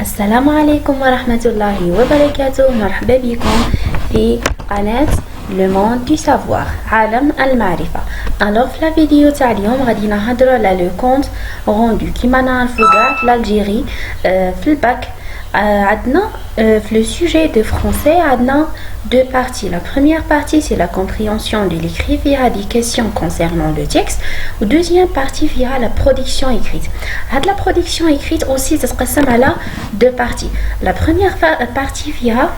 السلام عليكم ورحمة الله وبركاته. مرحبا بكم في قناة Le Monde du Savoir عالم المعرفة. Alors في la vidéo تاع اليوم غادي نهضروا على لو كونت روندو. كيما نعرفوا كاع في الجيري في الباك عندنا في le sujet de français عندنا deux parties. La première partie c'est la compréhension de l'écrit via des questions concernant le texte, ou deuxième partie via la production écrite. La production écrite aussi تتقسم على deux parties. La première partie فيها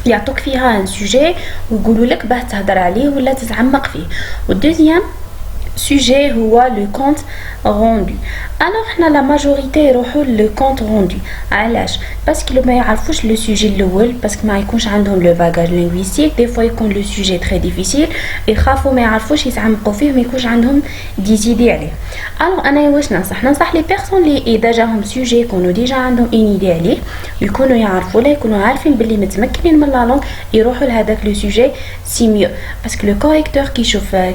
يعطوك فيها un sujet ويقولوا لك باه تهضر عليه ولا تتعمق فيه، والدوزيام sujet هو لو كونت روندو. alors حنا لا ماجوريتي يروحوا لو كونت روندو. علاش؟ باسكو ما يعرفوش لو سوجي الاول، باسكو ما يكونش عندهم لو باغاج لينغويستيك. دي فوا يكون لو سوجي تري ديفيسيل، يخافوا ما يعرفوش يتعمقوا فيه، ما يكونش عندهم دي زيدي عليه. alors انا واش ننصح لي بيرسون اللي اذا جاهم سوجي يكونوا ديجا عندهم اون ايدي عليه، يكونوا يعرفوا له، يكونوا عارفين باللي متمكنين من لا لونغ، يروحوا لهذاك لو سوجي سي ميو. باسكو لو كوريكتور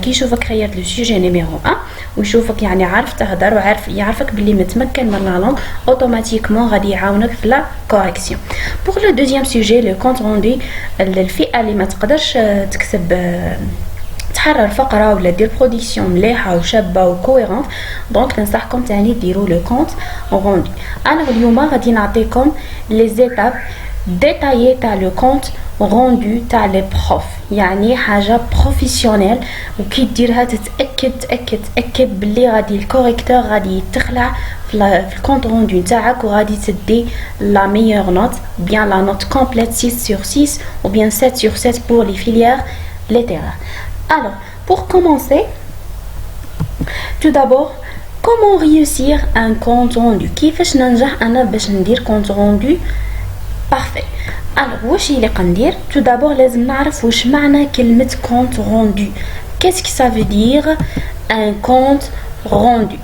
كيشوفك خيرت لو سوجي نيميرو 1 ويشوفك يعني عارف تهضر وعارف يعرفك باللي متمكن من لا لونغ، اوتوماتيكمون غادي يعاونك في لا كوريكسيون. بور لو دوزيام سوجي لو كونت روندو، الفئه اللي ما تقدرش تكتب تحرر فقره ولا دير برودكسيون مليحه وشابه وكويرونت، دونك ننصحكم تاني ديروا لو كونت روندو. انا اليوم غادي نعطيكم لي زيتاب ديتايي تاع لو كونت روندو تاع لي بروف، يعني حاجه بروفيسيونيل، وكي ديرها تتاكد باللي غادي الكوريكتور غادي يتخلع في الكونت روندو نتاعك، وغادي تدي لا ميور نوت، بيان لا نوت كومبليت 6 sur 6 ou bien 7 sur 7 pour les filières littéraires. Alors, pour commencer, tout d'abord, comment réussir un compte rendu? كيفاش ننجح انا باش ندير compte rendu parfait؟ alors واش اللي قندير؟ tout d'abord لازم نعرف واش معنى كلمة compte rendu. qu'est-ce que ça veut dire un compte rendu?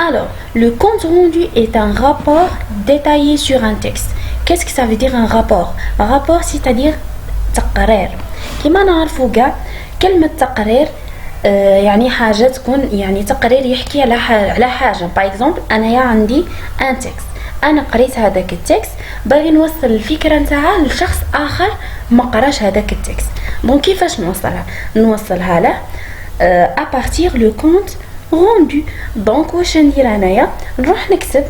alors le compte rendu est un rapport détaillé sur un texte. qu'est-ce que ça veut dire un rapport c'est-à-dire تقرير. كما نعرفوا كاع كلمة تقرير يعني حاجة تكون يعني تقرير يحكي على حاجة. باغ اكزومبل انايا عندي ان تكست، انا قريت هذاك التكست، باغي نوصل الفكرة نتاعها لشخص اخر ما قراش هذاك التكست، دونك كيفاش نوصلها له ابارتير لو كونت روندو. دونك واش ندير انايا؟ نروح نكتب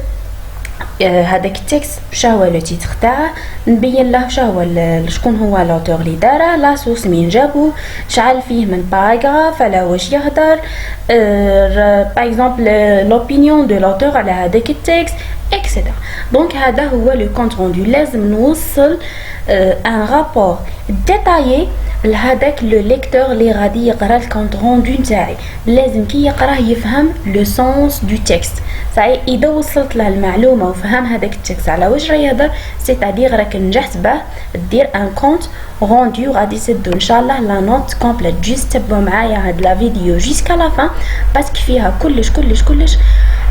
هذاك التكست شهو لو تيتر تاعه، نبين له شهو شكون هو لوتور اللي داره، لا سورس من جابو، شعل فيه من باراغراف، على واش يهضر، باغ اكزومبل لوبينيون دو لوتور على هذاك التكست اكسيتيرا. دونك هذا هو لو كونت روندو. لازم نوصل ان رابور ديتايي لهذاك لو ليكتور اللي غادي يقرا الكونت روندو نتاعي. لازم كي يقراه يفهم لو سونس دو تكست. صحيح اذا وصلت له المعلومه وفهم هذاك التكست على واش راه يهضر، سيتادير راك نجحت باه دير ان كونت روندو. غادي تسدوا ان شاء الله لا نوت كومبليت. جوست تبعوا معايا هاد لا فيديو جيسكا لا فان، باسكو فيها كلش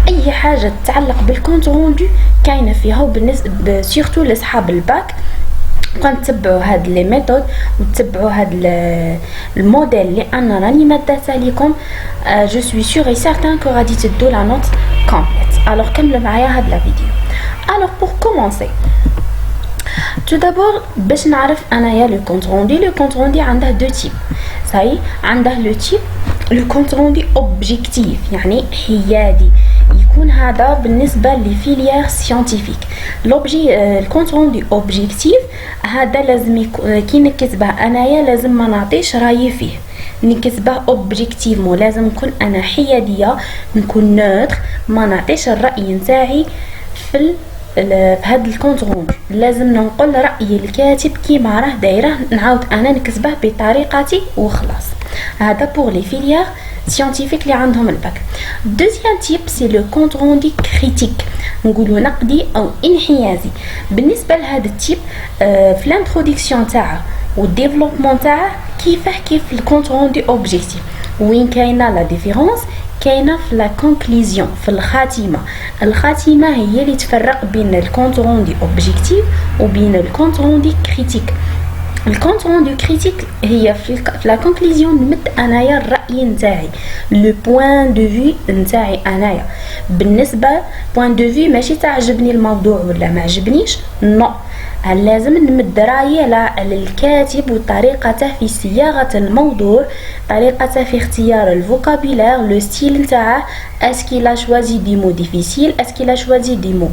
اي حاجه تتعلق بالكونت روندو كاينه فيها. وبالنسبه سورتو لاصحاب الباك كون تتبعوا هاد لي ميثود وتتبعوا هاد الموديل اللي انا راني مادته لكم، جو سوي سور اي سيرتان كو غادي تدوا لا نوت كومبليت. الوغ كملوا معايا هاد لا فيديو. الوغ بور كومونسي tout d'abord باش نعرف انايا لو كونت روندو عنده دو تيب. صاي عنده لو تيب لو كونت روندو اوبجيكتيف، يعني حيادي، يكون هذا بالنسبه لفيليير سيانتيفيك. الكونت روندو اوبجيكتيف هذا لازم كي نكتبه انايا لازم ما نعطيش رايي فيه، نكتبه اوبجيكتيفمون، لازم نكون انا حياديه، نكون نوتر، ما نعطيش الراي نتاعي في هذا الكونت روندو. لازم ننقل راي الكاتب كيما راه دايره، نعاود انا نكتبه بطريقتي وخلاص. هذا بور لي فيليير سيانتيفيك اللي عندهم الباك. دوزيام تيب سي لو كونت روندو كريتيك، نقولوا نقدي او انحيازي. بالنسبه لهذا التيب في الانتروداكسيون تاعه والديفلوبمون تاعه كيف الكونت روندو اوبجيكتيف. وين كاينه لا ديفيرونس؟ كاينه في لا كونكلوزيون، في الخاتمه هي اللي تفرق بين الكونت روندو اوبجيكتيف وبين الكونت روندو كريتيك. الكونت روندو كريتيك هي في لا كونكلوزيون نمد انايا الراي نتاعي، لو بوين دو في نتاعي انايا. بالنسبه بوين دو في ماشي تعجبني الموضوع ولا ما عجبنيش، نو، لازم نمد رايي على الكاتب وطريقته في صياغه الموضوع، طريقته في اختيار الفوكابيلير، لو ستيل نتاعه، اسكي لا شوازي دي مو ديفيسيل، اسكي لا شوازي دي مو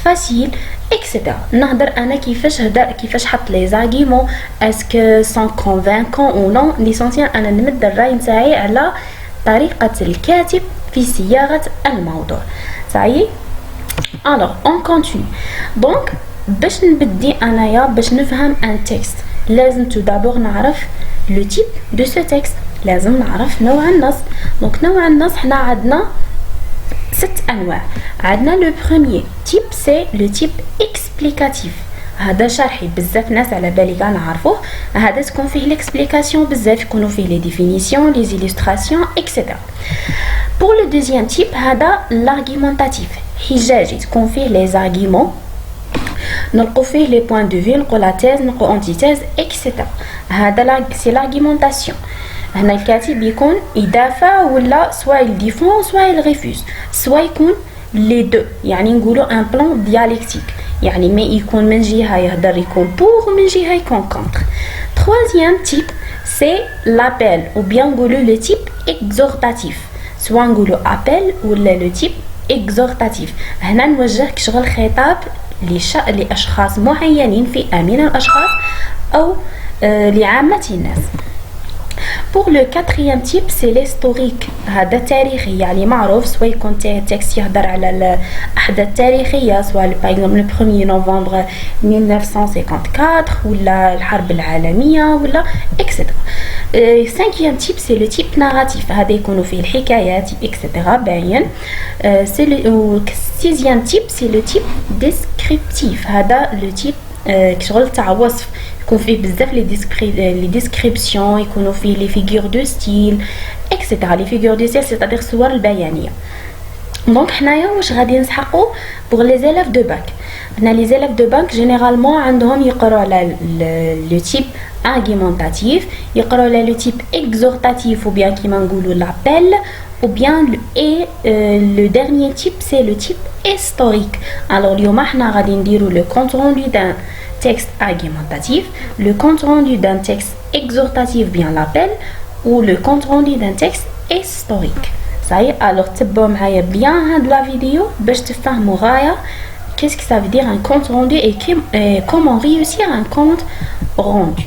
فاسيل اكسيتيرا. نهضر انا كيفاش حط لي زارغيمون، اسكو سون كونفانكون او نو، ليسونسيال انا نمد الراي نتاعي على طريقه الكاتب في صياغه الموضوع. صايي الوغ اون كونتينيو. دونك باش نبدي انايا باش نفهم ان تكست لازم تو دابور نعرف لو تيب دو سو تكست، لازم نعرف نوع النص. دونك نوع النص حنا عندنا 6 انواع. عندنا لو بروميير تيب سي لو تيب اكسبليكاتيف، هذا شرحي بزاف ناس على بالي كاع نعرفوه، هذا تكون فيه ليكسبليكاسيون بزاف، يكونوا فيه لي ديفينيسيون لي زيلوستراسيون اكسيتيرا. بور لو دوزيام تيب هذا لارغيمونتاتيف، حجاجي تكون فيه لي زارغيمون، نلقوا فيه لي بوين دو في، نلقوا لا تيز، نلقوا انتيتيز اكسيتيرا. هذا سي لارغيمونطاسيون. هنا الكاتب يكون يدافع ولا سواء يديفون سواء يريفوز، سواء يكون لي دو، يعني نقولوا ان بلان ديالكتيك، يعني ما يكون من جهه يهدر يكون بور ومن جهه يكون كونتر. troisième type c'est l'appel ou bien نقولوا le type exhortatif، سواء نقولوا appel ولا le type exhortatif. هنا نوجه شغل خطاب لاشخاص معينين، فئه من الاشخاص او لعامه الناس. Pour le quatrième type c'est l'historique، هذا تاريخي، يعني معروف، سواء يكون تكست يهدر على الأحداث التاريخية، سواء باغ اكزومبل 1 نوفمبر 1954 ولا الحرب العالمية ولا اكسيتيرا. cinquième type c'est le type narratif، هذا يكونوا فيه الحكايات اكسيتيرا باين. sixième type c'est le type descriptif، هذا le type شغل تاع وصف، يكون فيه بزاف لي ديسكريبسيون، يكونوا فيه لي فيغور دو ستيل اكسيتيرا. لي فيغور دو ستيل سيتادير الصور البيانيه. دونك حنايا واش غادي نسحقوا بوغ لي زيلاف دو باك؟ هنا لي زيلاف دو باك جينيرالمون عندهم يقراو على لو تيب argumentatif، يقراو على لو تيب exhortatif ou bien كيما نقولوا لابيل، ou bien le dernier type c'est le type historique. Alors اليوم احنا غادي نديرو le compte rendu d'un texte argumentatif, le compte rendu d'un texte exhortatif bien l'appel, ou le compte rendu d'un texte historique. Ça y est, alors تبعوا معايا bien هاد la vidéo باش تفهموا غاية qu'est-ce que ça veut dire un compte rendu et comment réussir un compte rendu.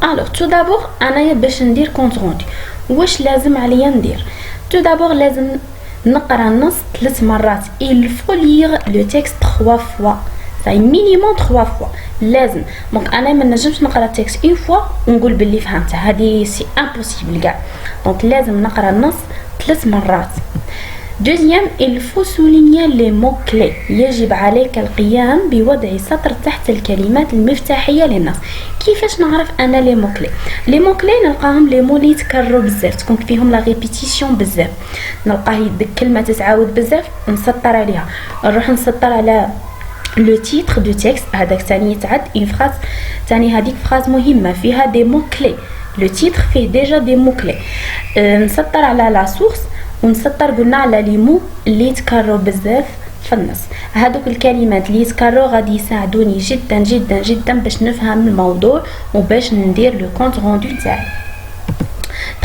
Alors tout d'abord انايا باش ندير compte rendu واش لازم عليا ندير؟ tout d'abord لازم نقرا النص 3 مرات. il faut lire le texte 3 fois، ça minimum 3 fois لازم. دونك انا ما نجمش نقرا التكست اون فوا ونقول باللي فهمته، هذه سي امبوسيبل كاع. دونك لازم نقرا النص 3 مرات. Deuxième, il faut souligner les mots-clés. يجب عليك القيام بوضع سطر تحت الكلمات المفتاحية للنص. كيفاش نعرف أنا لي موكلي؟ لي موكلي نلقاهم لي مو اللي يتكرروا بزاف، تكون فيهم لا ريبيتيسيون بزاف، نلقاه يدك كلمة تتعاود بزاف نسطر عليها، نروح نسطر على لو تيتر دو تكست، هذاك ثاني يتعد اون فراز، ثاني هذيك فراز مهمة فيها دي موكلي، لو تيتر فيه ديجا دي موكلي. نسطر على لا سورس ونسطر قلنا على لي مو اللي يتكرروا بزاف في النص. هذوك الكلمات اللي يتكرروا غادي يساعدوني جدا جدا جدا باش نفهم الموضوع وباش ندير لو كونت روندو تاعي.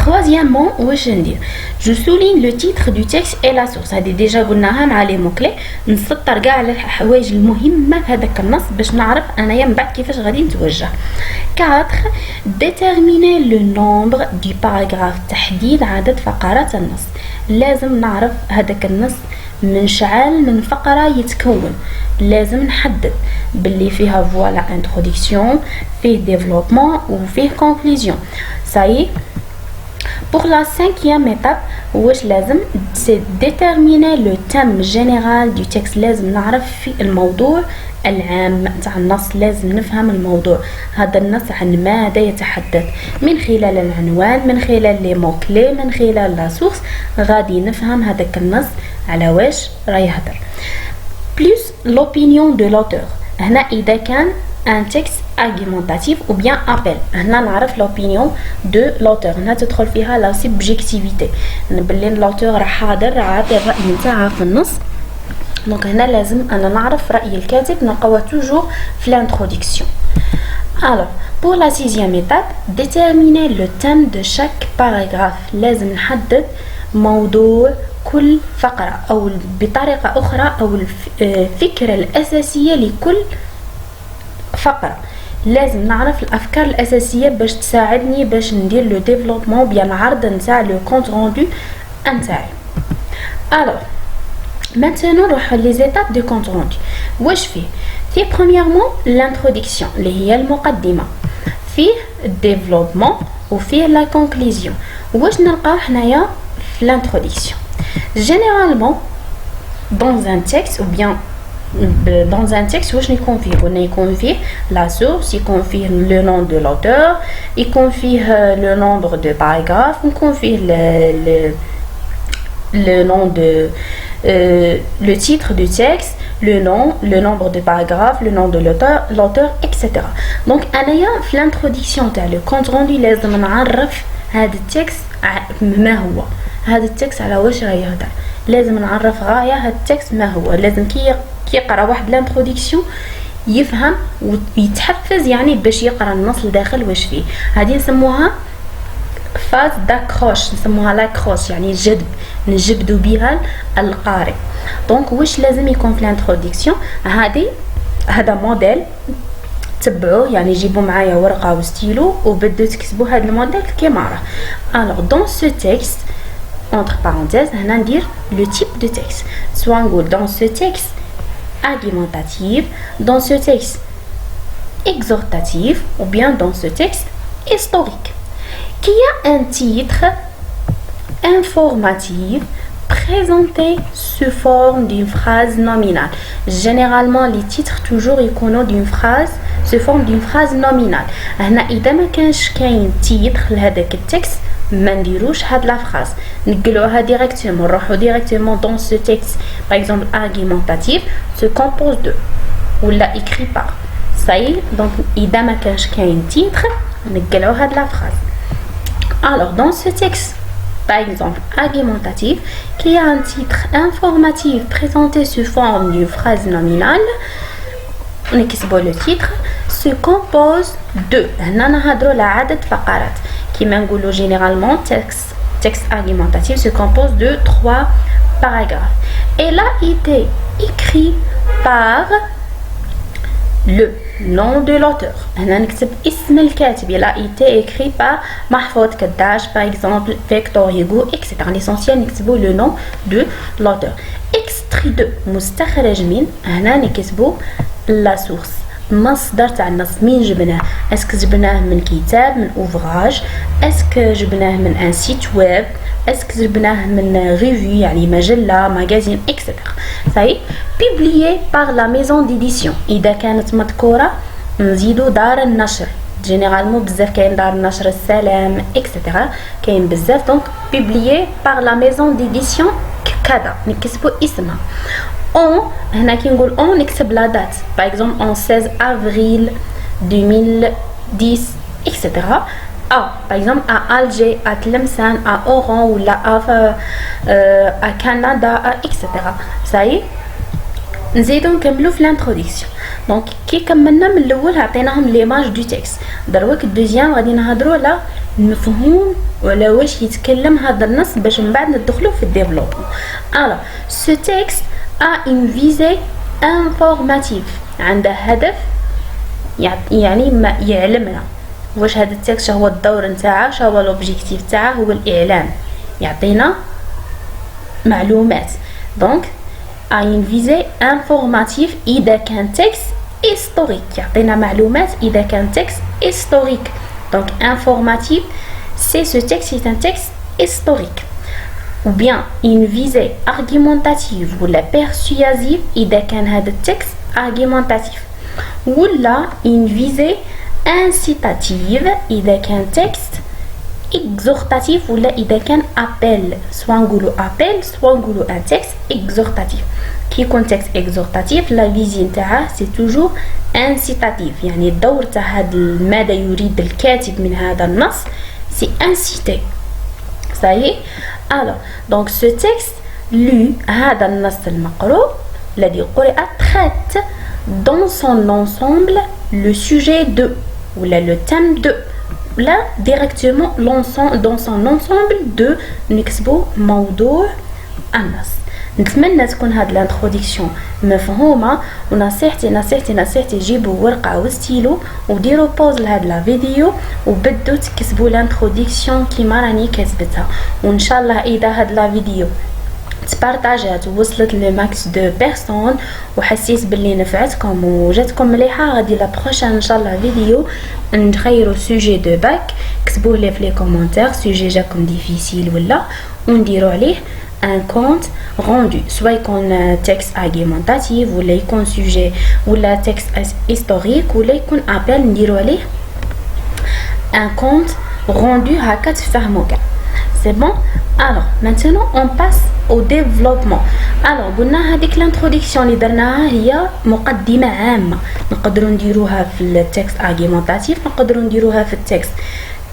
troisièmement واش ندير؟ جو سولين لو تيتر دو تكست اي لا سورس، هذه ديجا قلناها مع لي موكلي، نسطر كاع على الحوايج المهمه في هذاك النص باش نعرف انايا من بعد كيفاش غادي نتوجه. 4 déterminer le nombre du paragraphe، تحديد عدد فقرات النص. لازم نعرف هذاك النص من شعال من فقرة يتكون، لازم نحدد باللي فيها فوالا introduction، فيه développement وفيه conclusion. ça y est. Pour la 5e étape واش لازم؟ c'est déterminer le thème général du texte. لازم نعرف في الموضوع العام تاع النص، لازم نفهم الموضوع، هذا النص عن ماذا يتحدث، من خلال العنوان، من خلال لي موكلي، من خلال لا سورس، غادي نفهم هذاك النص على واش راه يهضر. plus l'opinion de l'auteur، هنا اذا كان ان تكست argumentatif ou bien appel. هنا نعرف l'opinion de l'auteur. هنا تدخل فيها la subjectivité. نبلي l'auteur راه حاضر عاطي الرأي نتاعها في النص. دونك هنا لازم أنا نعرف رأي الكاتب نلقاوها toujours في l'introduction. Alors, pour la sixième étape, déterminer le thème de chaque paragraphe. لازم نحدد موضوع كل فقرة أو بطريقة أخرى أو الفكرة الأساسية لكل فقرة. لازم نعرف الأفكار الأساسية باش تساعدني باش ندير لو ديفلوبمون بيان العرض نتاع لو كونت روندو نتاعي. Alors, maintenant نروحو les étapes du compte rendu. واش فيه؟ فيه premièrement l'introduction اللي هي المقدمة، فيه الديفلوبمون وفيه la conclusion. واش نلقاو حنايا في l'introduction؟ généralement dans un texte ou bien dans un texte واش يكون فيه؟ قلنا يكون فيه la source، يكون فيه le nom de l'auteur، يكون فيه le nombre de paragraphes، يكون فيه le nom de le titre du texte، le nom, le nombre de paragraphes, le nom de l'auteur, etc. Donc أنايا في l'introduction تاع le compte rendu لازم نعرف هذا التكست ما هو، هذا التكست على واش راه يهضر. لازم نعرف غاية هذا التكست ما هو. لازم كي يقرا واحد الانتروديكسيون يفهم ويتحفز يعني باش يقرا النص لداخل واش فيه. هذه نسموها فاز داكروش، نسموها لاكروش يعني الجذب، نجبدوا بها القارئ. دونك واش لازم يكون في الانتروديكسيون؟ هذا موديل تبعوه، يعني جيبوا معايا ورقه وستيلو وبدو تكتبوا هذا الموديل كيما راه. alors dans ce texte entre parenthèses هنا ندير le type de texte، soit نقول dans ce texte argumentatif، dans ce texte exhortatif ou bien dans ce texte historique qui a un titre informatif présenté sous forme d'une phrase nominale. Généralement les titres toujours يكونوا d'une phrase sous forme d'une phrase nominale. هنا إذا ما كانش كاين تيتر لهذاك التكست ما نديروش هاد لا فراز، نقلوها ديريكتومون، نروحو ديريكتومون dans ce texte par exemple argumentatif se compose de ولا écrit par. ça y est donc إذا ما كانش كاين تيتر نقلو هاد لا فراز. alors dans ce texte par exemple argumentatif qui a un titre informatif présenté sous forme d'une phrase nominale، نكتبو le titre se compose de. هنا نهضرو على عدد فقرات كيما نقولو généralement texte argumentatif se compose de 3 paragraphes. Elle a été écrit par le nom de l'auteur. هنا نكتب اسم الكاتب. Elle a été écrit par محفوظ كداش par exemple Victor Hugo etc. l'essentiel نكتبو le nom de l'auteur. extrait de مستخرج من. هنا نكتبو la source مصدر تاع النص. مين جبناه؟ اسك جبناه من كتاب، من اوفراج، اسك جبناه من ان سيت ويب، اسك جبناه من ريفيو يعني مجله ماغازين اكسترا. صحيح publié par la maison d'édition. اذا كانت مذكوره نزيدو دار النشر. جينيرالمون بزاف كاين دار النشر السلام اكسترا كاين بزاف. دونك publié par la maison d'édition كذا نكتبو اسمها. on هنا كي نقول on نكتب لا دات par exemple en 16 avril 2010 etc. par exemple à Alger à Tlemcen à Oran ولا à Canada etc. ça y est نزيدو نكملو في الانتروديكسيون. دونك كي كملنا من الاول عطيناهم ليماج دو تكست، دروك الدوزيام غادي نهضروا على المفهوم ولا واش يتكلم هذا النص باش من بعد ندخلو في الديفلوبمون. alors ce texte a une visée informative، عنده هدف يعني ما يعلمنا واش هذا التكست هو الدور نتاعه، هو لوبجيكتيف تاعه، هو الاعلام، يعطينا معلومات. دونك a une visée informative إذا كان texte historique، يعطينا معلومات إذا كان texte historique. donc informatif c'est ce texte est un texte historique. ou bien une visée argumentative ولا persuasive إذا كان هذا التكست argumentatif. ولا une visée incitative إذا كان texte exhortatif ولا إذا كان appel. soit نقولوا appel soit نقولوا un texte exhortatif. كي يكون تكست اكزورتاتيف لا فيزي نتاعه سي توجور انسيتاتيف، يعني الدور تاع هذا ماذا يريد الكاتب من هذا النص سي انسيتي. صحيح. alors donc ce texte lu هذا النص المقروء الذي قرأ traite dans son ensemble le sujet de ولا le thème de là directement l'ensemble dans son ensemble de نكتبو موضوع النص. نتمنى تكون هاد الانتروديكسيون مفهومه، ونصيحتي جيبوا ورقه وستيلو وديروا بوز لهاد لا فيديو وبدوا تكتبوا الانتروديكسيون كيما راني كتبتها. وان شاء الله اذا هاد لا فيديو تبارطاجات ووصلت لماكس دو بيرسون وحسيت باللي نفعتكم وجاتكم مليحه، غادي لا بروشين ان شاء الله فيديو نخيروا سوجي دو باك، كتبوه لي في لي كومونتير سوجي جاكم ديفيسيل ولا ونديروا عليه un compte rendu، soit يكون texte argumentatif ولا يكون sujet ولا texte historique ولا يكون appel نديروا عليه un compte rendu هكا تفهموا كاع. c'est bon. alors maintenant on passe au développement. alors قلنا هذيك l'introduction اللي درناها هي مقدمه عامه، نقدروا نديروها في التكست argumentatif، نقدروا نديروها في التكست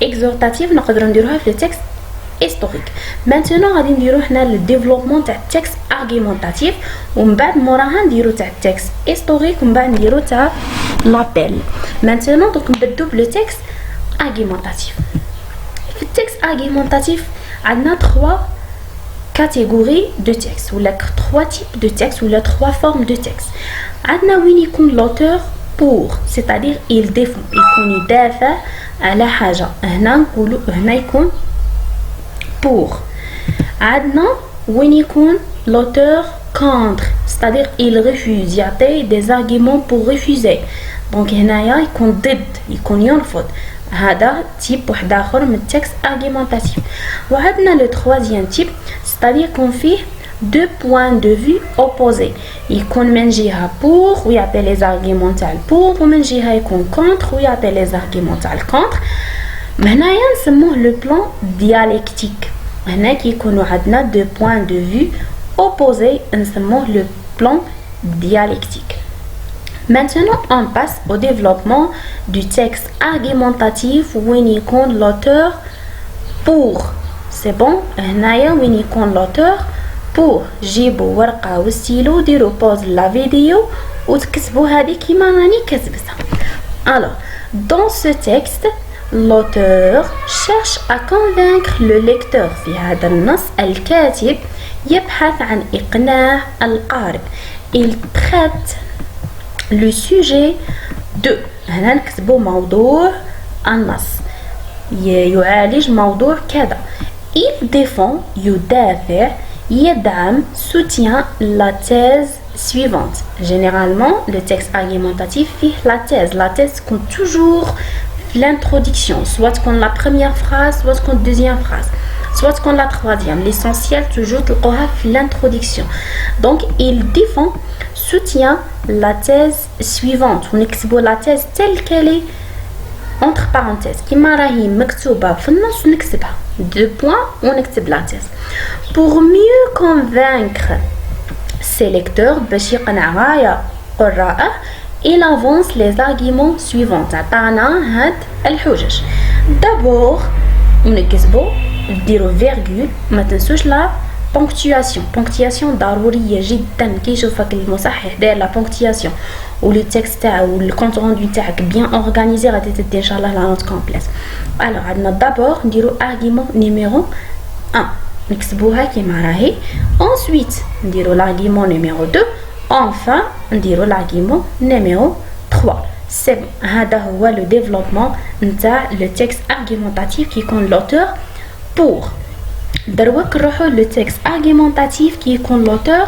exhortatif، نقدروا نديروها في التكست historique. maintenant غادي نديرو حنا الديفلوبمون تاع التكست argumentatif ومن بعد موراها نديرو تاع التكست historique ومن بعد نديرو تاع لابيل. maintenant دوك نبداو بلو تكست argumentatif. في التكست argumentatif عندنا 3 catégories de texte ولا 3 types de texte ولا 3 formes de texte. عندنا وين يكون l'auteur pour c'est-à-dire il défend، يكون يدافع على حاجه، هنا نقولوا هنا يكون pour. عندنا وين يكون l'auteur contre c'est-à-dire il refuse، يعطي des arguments pour refuser، دونك هنايا يكون ضد، يكون يرفض. هذا تيب واحد اخر من التكست argumentatif. وعندنا لو troisième type c'est-à-dire يكون فيه deux points de vue opposés، يكون من جهه pour ويعطي les arguments تاع pour ومن جهه يكون contre ويعطي les arguments تاع contre. هنايا نسموه لو بلان ديالكتيك. هنا كيكونوا عندنا دو بوين دو في اوبوزي نسموه لو بلان ديالكتيك. maintenant on passe au développement du texte argumentatif وين يكون l'auteur pour. c'est bon. هنايا وين يكون l'auteur pour جيبوا ورقه وستيلو ديروا بوز لا فيديو وتكتبوا هذه كيما راني كتبتها. alors dans ce texte l'auteur cherche à convaincre le lecteur. في هذا النص الكاتب يبحث عن إقناع القارئ. il traite le sujet de، هنا نكتبوا موضوع النص، يعالج موضوع كذا. il défend يدافع، يدعم soutient la thèse suivante. généralement le texte argumentatif فيه la thèse تكون toujours l'introduction, soit qu'on la première phrase, soit qu'on deuxième phrase, soit qu'on la troisième. L'essentiel toujours تلقوها في l'introduction. donc il défend soutient la thèse suivante. ونكتبوا la thèse telle qu'elle est entre parenthèses كيما راهي مكتوبه في النص نكتبها deux points ونكتب la thèse pour mieux convaincre ses lecteurs باش يقنع غايه قراءه. il avance les arguments suivants. عطانا هاد الحجج. d'abord نكتبوا نديروا فيرغول، ما تنسوش لا بونكتياسيون ضروريه جدا. كي يشوفك المصحح داير لا بونكتياسيون ولو تكست تاعو والكونت روندو تاعك بيان اورغانيزي غادي تدي ان شاء الله لا نوت كومبليت. الو عندنا دابور نديروا argument numéro 1 نكتبوها كيما راهي. ensuite نديروا l'argument numéro 2. enfin نديروا l'argument numéro 3. c'est bon. هذا هو le développement نتاع le texte argumentatif qui يكون l'auteur pour. دروك نروحوا le texte argumentatif qui يكون l'auteur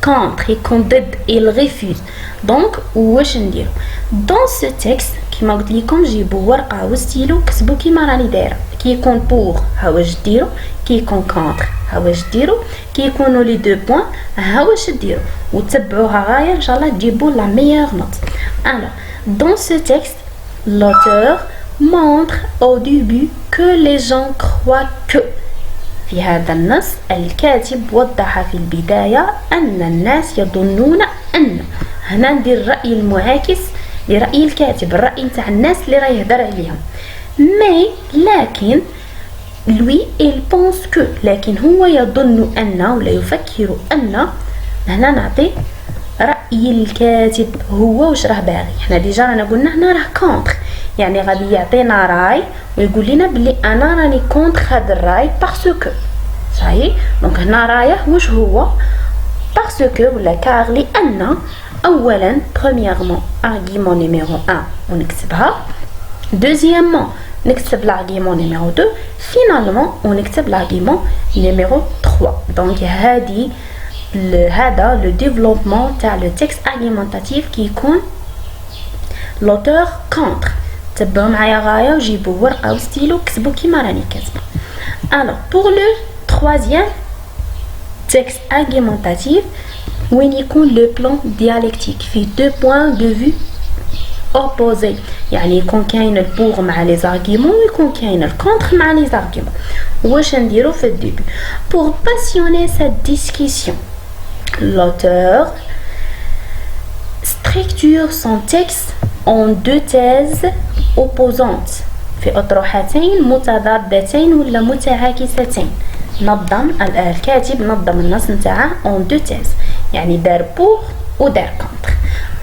contre، يكون ضد، il refuse. donc واش نديرو dans ce texte كيما قلت لكم جيبوا ورقه وستيلو كتبوا كيما راني دايره. كي يكون pour ها واش ديروا، كي يكون contre ها واش ديروا، كي يكونوا لي دو بوين ها واش ديروا، وتتبعوها غايه ان شاء الله تجيبوا لا ميور نوت. alors dans ce texte l'auteur montre au début que les gens croient que. في هذا النص الكاتب وضح في البداية أن الناس يظنون أن. هنا ندير الرأي المعاكس لرأي الكاتب، الرأي نتاع الناس اللي راه يهضر عليهم. لكن lui il pense que، لكن هو يظن أن ولا يفكر أن. هنا نعطي رأي الكاتب هو واش راه باغي. حنا ديجا رانا قلنا هنا راه كونتر، يعني غادي يعطينا راي ويقول لنا بلي انا راني كونتر هذا الراي باسكو صحيح. دونك هنا رايه واش هو باسكو ولا كار، لان اولا premièrement argument numéro 1 ونكتبها، deuxièmement نكتب l'argument numéro 2، finalement ونكتب l'argument numéro 3. دونك هذا لو ديفلوبمون تاع لو تكست argumentatif كي يكون l'auteur contre. تبعوا معايا غايه وجيبوا ورقه وستيلو كتبوا كيما راني كاتبه. alors pour le troisième texte argumentatif وين يكون لو بلان ديالكتيك فيه دو بوين دو فيو opposé، يعني يكون كاين البور مع لي زارغيومون ويكون كاين الكونتر مع لي زارغيومون. واش نديرو في الديبي pour passionner cette discussion l'auteur structure son texte en deux thèses opposantes في أطروحتين متضادتين ولا متعاكستين. نظم الكاتب نظم النص نتاعه en deux thèses، يعني دار بور ودار كونتر.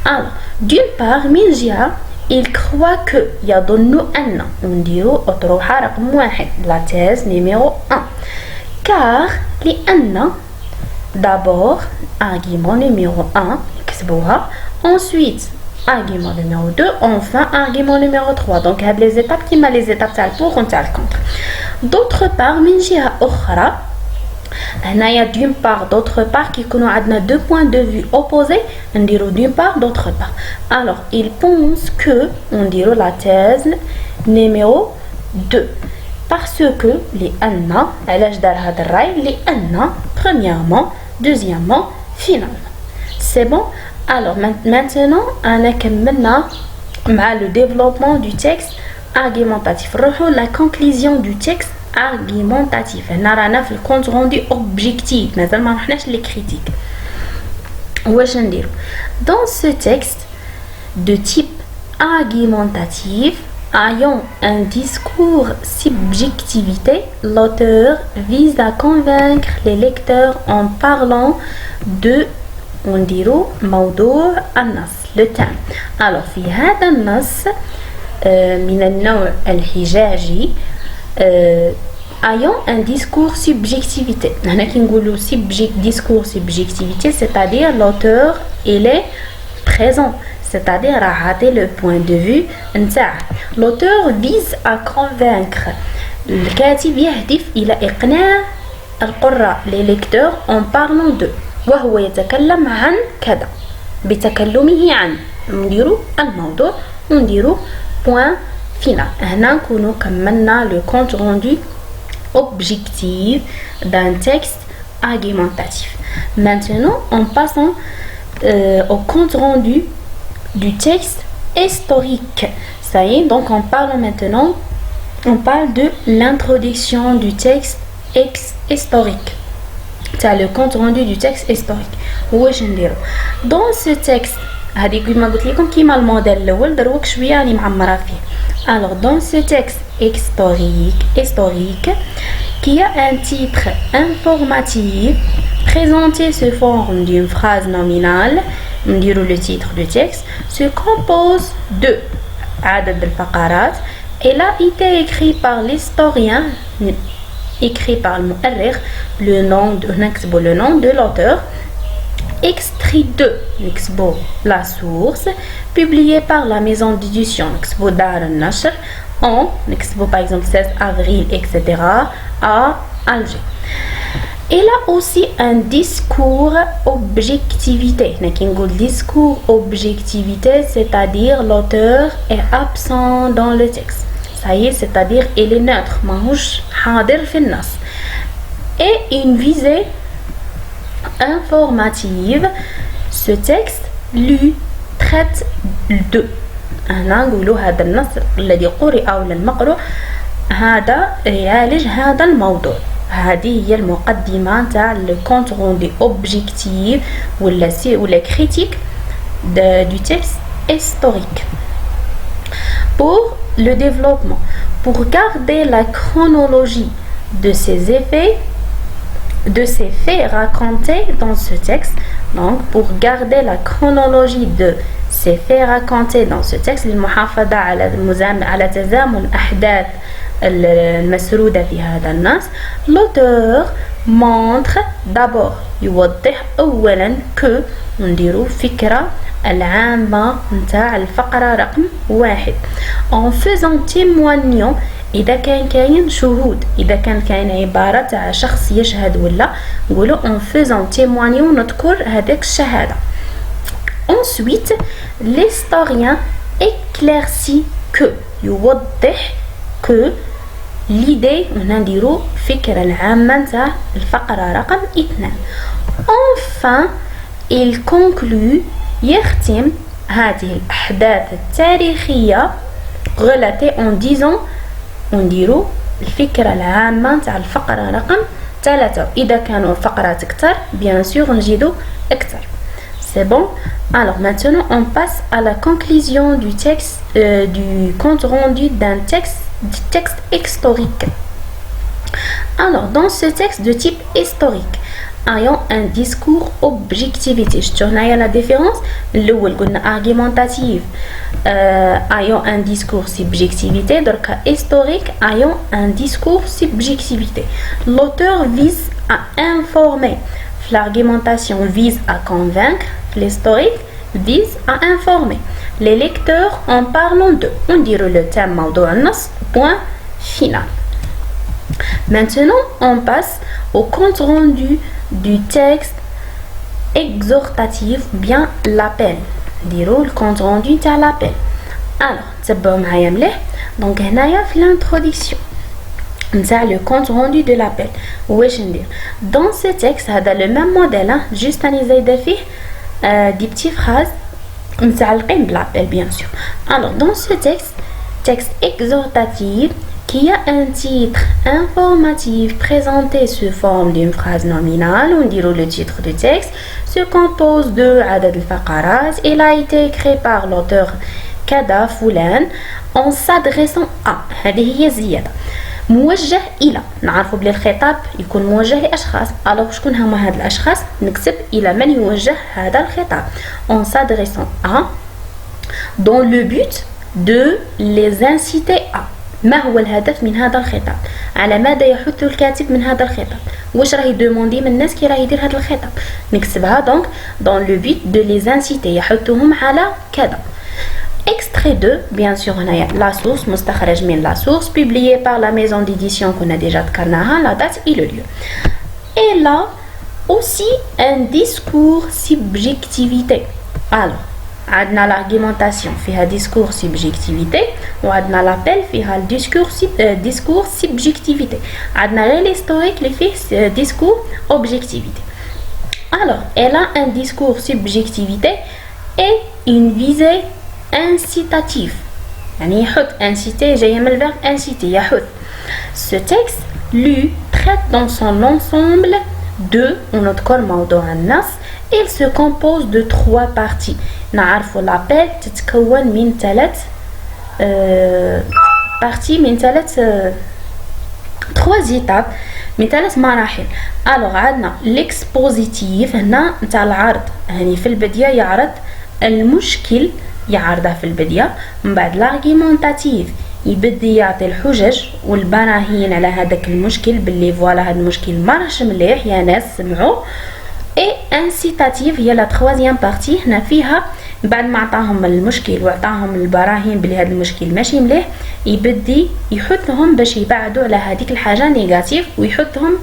alors d'une part من جهة il croit que يظن أن، ونديرو أطروحة رقم 1 la thèse numéro 1 car لأن d'abord argument numéro 1 نكتبوها، ensuite argument numéro 2 enfin argument numéro 3. donc هاد les étapes كيما les étapes تاع البور و تاع الكونتر. d'autre part من جهة أخرى هنايا d'une part d'autre part كيكونوا عندنا deux points de vue opposés نديرو d'une part d'autre part. alors il pense que نديرو la thèse numéro 2 parce que لأن. علاش دار هذا الرأي؟ لأن premièrement deuxièmement finalement. c'est bon. alors maintenant أنا كملنا مع le développement du texte argumentatif. نروحو la conclusion du texte argumentatif. هنا رانا في الكونت روندي اوبجيكتيف، مازال ما رحناش لي كريتيك. واش نديرو dans ce texte de type argumentatif ayant un discours subjectivité l'auteur vise à convaincre les lecteurs en parlant de ونديرو موضوع النص le thème. alors في هذا النص من النوع الحجاجي ayant un discours subjectivité. هنا كي نقولوا discours subjectivité c'est-à-dire l'auteur il est présent، c'est-à-dire راه عاطي le point de vue نتاعه. l'auteur vise à convaincre، الكاتب يهدف إلى إقناع القراء les lecteurs en parlant de، وهو يتكلم عن كذا بتكلمه عن. نديرو الموضوع ونديرو point final. هنا نكونوا كملنا le compte rendu objectif d'un texte argumentatif. maintenant en passant au compte rendu du texte historique. ça y est, donc on parle maintenant, on parle de l'introduction du texte historique. c'est le compte rendu du texte historique. واش نديرو dans ce texte هذه كيما قلت لكم كيما الموديل الاول دروك شويه راني معمره فيه. alors dans ce texte historique qui a un titre informatif présenté sous forme d'une phrase nominale, نديرو le titre du texte, se compose de عدد الفقرات. elle a été écrit par l'historien, écrit par le مؤرخ, le nom de l'auteur, extrait de نكتبو la source, publié par la maison d'édition نكتبو دار النشر en نكتبو par exemple 16 avril etc. à Alger. Elle a aussi un discours objectivité. هنا كي نقول discours objectivité c'est-à-dire l'auteur est absent dans le texte. ça y est, c'est-à-dire il est neutre ماهوش حاضر في النص. et une visée informative. ce texte lui traite de. هنا نقولوا هذا النص الذي قرئ أو المقروء هذا يعالج هذا الموضوع. هذه هي المقدمة نتاع le compte rendu objectif ولا critique du texte historique. Pour le développement, pour garder la chronologie de ces faits racontés dans ce texte, donc pour garder la chronologie de ces faits racontés dans ce texte, للمحافظة على تزامن الأحداث المسرودة في هذا النص, l'auteur montre d'abord, يوضح أولا que نديرو فكرة العامة نتاع الفقرة رقم 1 en faisant témoignant. إذا كان كاين شهود, إذا كان كاين عبارة تاع شخص يشهد ولا نقولو en faisant témoignant نذكر هذاك الشهادة. Ensuite, l'historien éclaircit que, يوضح que l'idée ونديرو فكرة العامة نتاع الفقرة رقم 2. Enfin, il conclut, يختم هذه الأحداث التاريخية relatée en disant ونديرو الفكرة العامة نتاع الفقرة رقم 3. إذا كانوا الفقرات أكثر bien sûr نزيدو أكثر. C'est bon. Alors maintenant on passe à la conclusion du texte, du compte rendu du texte historique. Alors dans ce texte de type historique, ayant un discours objectivité. Je tourne à la différence. الأول قلنا argumentative, ayant un discours subjectivité. Donc historique, ayant un discours subjectivité. L'auteur vise à informer. L'argumentation vise à convaincre. L'historique vise à informer les lecteurs en parlant de. On dirait le thème موضوع النص. Point final. Maintenant, on passe au compte rendu du texte exhortatif, bien l'appel. Dirou le compte rendu تاع l'appel. Alors, تبعوا معايا مليح. Donc هنايا في l'introduction نتاع le compte rendu de l'appel. واش ندير؟ Dans ce texte هذا le même modèle, juste راني زايده فيه des petites phrases متعلقين بالappel bien sûr. Alors dans ce texte exhortatif qui a un titre informatif présenté sous forme d'une phrase nominale, on dirait le titre du texte, se compose de عدد الفقرات. Il a été écrit par l'auteur كذا فلان en s'adressant à. هذه هي زيادة. موجه إلى. نعرفوا بلي الخطاب يكون موجه لأشخاص. alors شكون هما هاد الأشخاص؟ نكتب إلى من يوجه هذا الخطاب. en s'adressant à dans le but de les inciter à. ما هو الهدف من هذا الخطاب؟ على ماذا يحث الكاتب من هذا الخطاب؟ واش راه يدوموندي من الناس كي راه يدير هذا الخطاب؟ نكتبها دونك dans le but de les inciter, يحثهم على كذا. Extrait 2, bien sûr, on a la source, مستخرج من la source, publié par la maison d'édition qu'on a déjà ذكرناها, la date et le lieu. Et là aussi un discours subjectivité. Alors عندنا l'argumentation فيها discours subjectivité وعندنا l'appel فيها discours subjectivité. عندنا غير l'historique اللي فيه discours objectivité. Alors elle a un discours subjectivité et une visée incitative. يعني يحث. inciter جاية من الverbe inciter, يحث. Ce texte lu traite dans son ensemble de ونذكر موضوع النص. Il se compose de 3 parties. نعرفوا l'appel تتكون من 3 parties, من 3 étapes, من 3 مراحل. alors عندنا l'expositif هنا نتاع العرض. يعني في البداية يعرض المشكل, يعرضه في البداية. من بعد l'argumentatif يبدي يعطي الحجج والبراهين على هذاك المشكل باللي فوالا هذا المشكل ما راهش مليح يا ناس سمعوا. et incitative هي لا troisième partie. هنا فيها بعد ما عطاهم المشكل وعطاهم البراهين بلي هذا المشكل ماشي مليح يبدي يحثهم باش يبعدوا على هذيك الحاجه نيجاتيف ويحثهم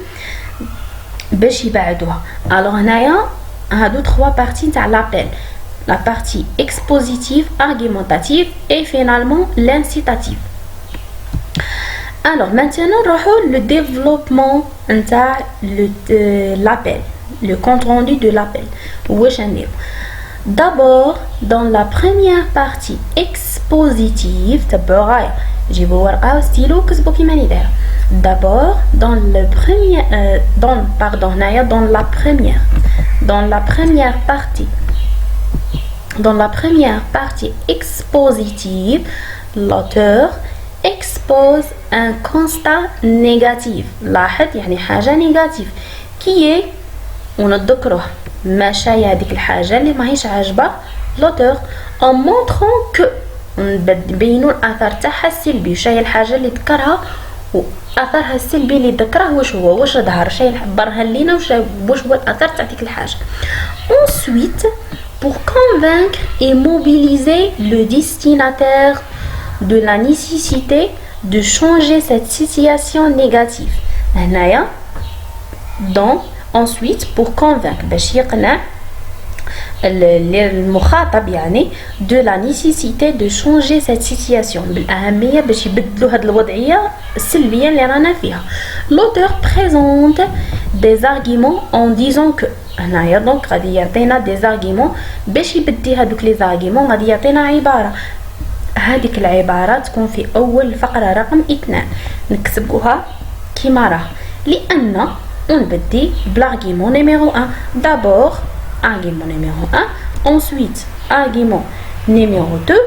باش يبعدوها. alors هنايا هادو 3 parties تاع l'appel, la partie expositive, argumentative et finalement l'incitative. alors maintenant نروحوا le développement نتاع l'appel, le compte rendu de l'appel. واش ندير؟ d'abord dans la première partie expositive تبعوا غاية جيبوا ورقة وستيلو كتبوا كيما راني دايره. d'abord dans le premier dans la première partie expositive, l'auteur expose un constat négatif. لاحظ يعني حاجة négative qui est ونتذكره ماشي هذيك الحاجة اللي ماهيش عاجبة l'auteur en montrant que نبينوا الأثر تاعها السلبي. وش هي الحاجة اللي ذكرها وأثرها السلبي اللي ذكره واش ظهر شيء عبرها لينا واش هو الأثر تاع ديك الحاجة. Ensuite, pour convaincre et mobiliser le destinataire de la nécessité de changer cette situation négative. هنايا donc ensuite pour convaincre باش يقنع المخاطب يعني de la nécessité de changer cette situation بالأهمية باش يبدلوا هاد الوضعية السلبية اللي رانا فيها. L'auteur présente des arguments en disant que هنايا دونك غادي يعطينا des arguments باش يبدي هادوك لي زارغيمون غادي يعطينا عبارة. هذيك العبارة تكون في أول الفقرة رقم 2 نكتبوها كيما راه لأن ونبدي بالargument numéro 1. D'abord argument numéro 1, ensuite argument numéro 2,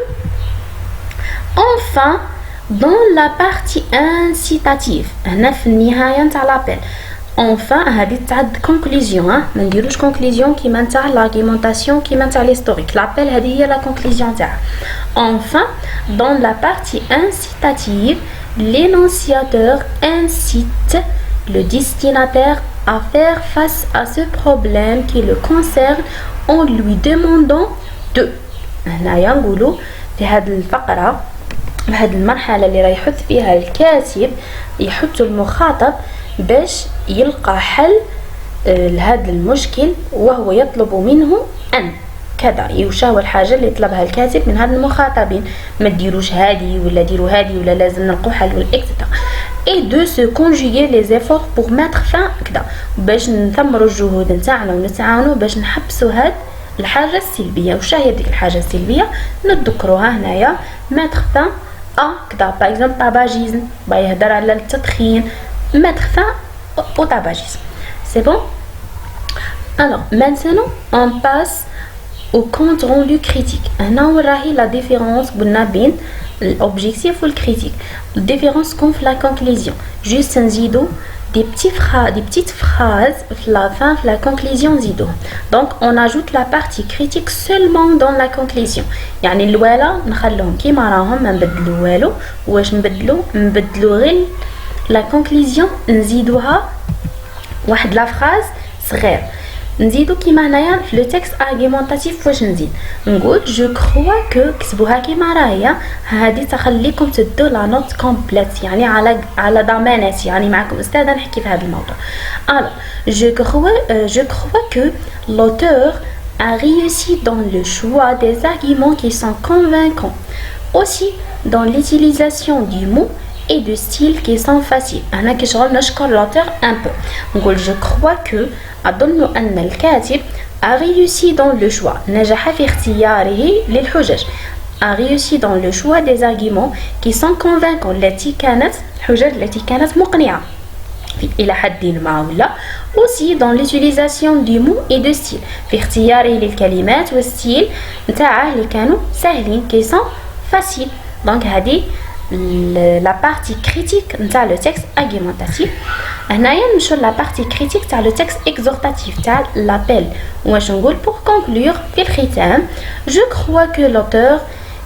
enfin dans la partie incitative هنا في النهاية نتاع لابيل. enfin هذه تعد conclusion ما نديروش conclusion كيما نتاع l'argumentation كيما نتاع l'historique. لابيل هذه هي la conclusion تاعها. enfin dans la partie incitative l'énonciateur incite le destinataire à faire face à ce problème qui le concerne en lui demandant de. هنايا نقولوا في هذه الفقرة في هذه المرحلة اللي راح يحث فيها الكاتب يحث المخاطب باش يلقى حل لهذا المشكل وهو يطلب منه أن كذا. يوشاو الحاجة اللي طلبها الكاتب من هاد المخاطبين ما ديروش هادي ولا ديروا هادي ولا لازم نلقوا حل ولا etc. et de se conjuguer les efforts pour mettre fin كذا باش نثمروا الجهود نتاعنا ونتعاونوا باش نحبسوا هاد الحاجة السلبية. وش هي ديك الحاجة السلبية نتذكروها هنايا mettre fin à كذا par exemple tabagisme يهدر على التدخين mettre fin au tabagisme. C'est bon. Alors maintenant on passe au compte rendu critique. هنا وراهي la différence بين l'objectif ou le critique. La différence contre la conclusion. Juste نزيدو des petites phrases la fin la conclusion نزيدو. Donc on ajoute la partie critique seulement dans la conclusion. يعني الأولى نخلوهم كيما راهم ما نبدلو والو. واش نبدلو غير la conclusion نزيدوها واحد la phrase صغير. نزيدو كيما هنايا في لو تكست ارغيومونطاتيف واش نزيد نقول جو كروا كو كتبوها كيما راهي. هذه تخليكم تدو لا نوت كومبليت يعني على ضمانتي يعني معكم استاذه نحكي في هذا الموضوع. alors je crois que l'auteur a réussi dans le choix des arguments qui sont convaincants, aussi dans l'utilisation du mot et de styles qui sont faciles. أنا كشغل نشكر l'auteur un peu. نقول je crois que أظن أن الكاتب a réussi dans le choix نجح في اختياره للحجج a réussi dans le choix des arguments qui sont convaincants الحجج التي كانت مقنعة إلى حد ما ولا aussi dans l'utilisation du mot et de style في اختياره للكلمات والستيل نتاعه اللي كانوا سهلين qui sont faciles. donc هذه la partie critique نتاع le texte argumentatif. هنايا نمشيو la partie critique تاع le texte exhortatif تاع l'appel. واش نقول pour conclure في الختام je crois que l'auteur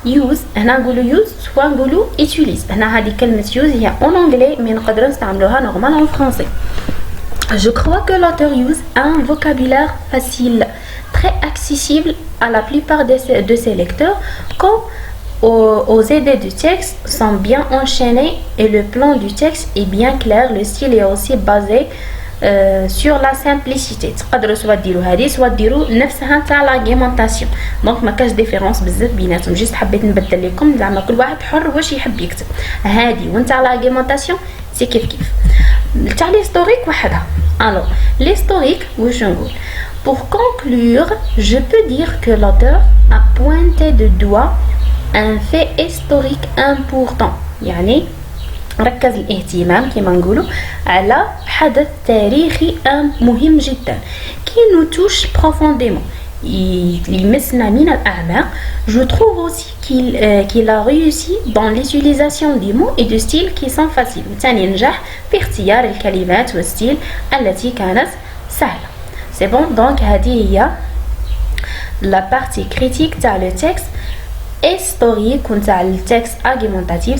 use هنا نقولوا use سوا نقولوا utilise. هنا هذه كلمة use هي en anglais mais نقدروا نستعملوها normal en français. je crois que l'auteur use un vocabulaire facile très accessible à la plupart de ses lecteurs quand aux idées du texte sont bien enchaînées et le plan du texte est bien clair. Le style est aussi basé sur la simplicité. تقدروا سوا ديروا هذه سوا ديروا نفسها تاع l'argumentation. دونك ما كاش ديفيرونس بزاف بيناتهم. جيست حبيت نبدل لكم زعما كل واحد حر واش يحب يكتب. هذه ونتاع l'argumentation سي كيف تاع l'historique وحدها. alors l'historique واش نقول pour conclure je peux dire que l'auteur a pointé de doigt un fait historique important. يعني ركز الاهتمام كما نقولوا على حدث تاريخي مهم جدا qui nous touche profondément يمسنا من الأعماق. Je trouve aussi qu'il a réussi dans l'utilisation des mots et de styles qui sont faciles. ثاني نجح في اختيار الكلمات والستيل التي كانت سهلة. C'est bon. Donc هذه هي la partie critique تاع le texte historique ou تاع le texte argumentatif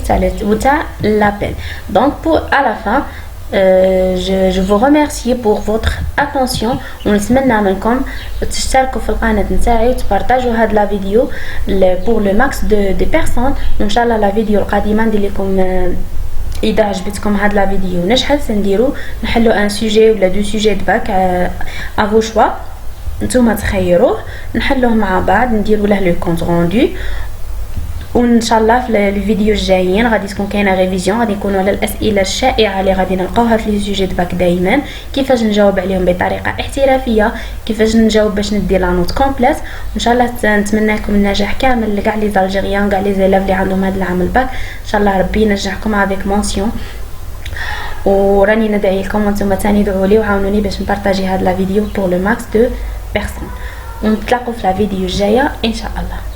تاع l'appel. Donc pour à la fin je vous remercie pour votre attention ونتمنى منكم تشتركوا في القناة نتاعي وتبارطاجوا هاد لا فيديو pour le max de personnes. وان شاء الله لا فيديو القادمه ندير لكم اذا عجبتكم هاد لا فيديو نجحت نديرو نحلو ان سوجي ولا دو سوجي دو باك افو شوا نتوما تخيروه نحلوه مع بعض نديرو له لو كونت روندو. وان شاء الله في الفيديو الجايين غادي تكون كاينه ريفيزيون غادي نكونوا على الاسئله الشائعه اللي غادي نلقاوها في لي سوجي دو باك دائما كيفاش نجاوب عليهم بطريقه احترافيه كيفاش نجاوب باش ندير لا نوت كومبليت. وان شاء الله نتمنى لكم النجاح كامل لكاع لي زالجيريان كاع لي زيلاف اللي عندهم هذا العام الباك ان شاء الله ربي ينجحكم افيك مونسيون. وراني ندعي لكم وانتم ثاني ادعوا لي وعاونوني باش نبارطاجي هاد لا فيديو بور لو ماكس دو بيرسون. ونتلاقوا في لا فيديو الجايه ان شاء الله.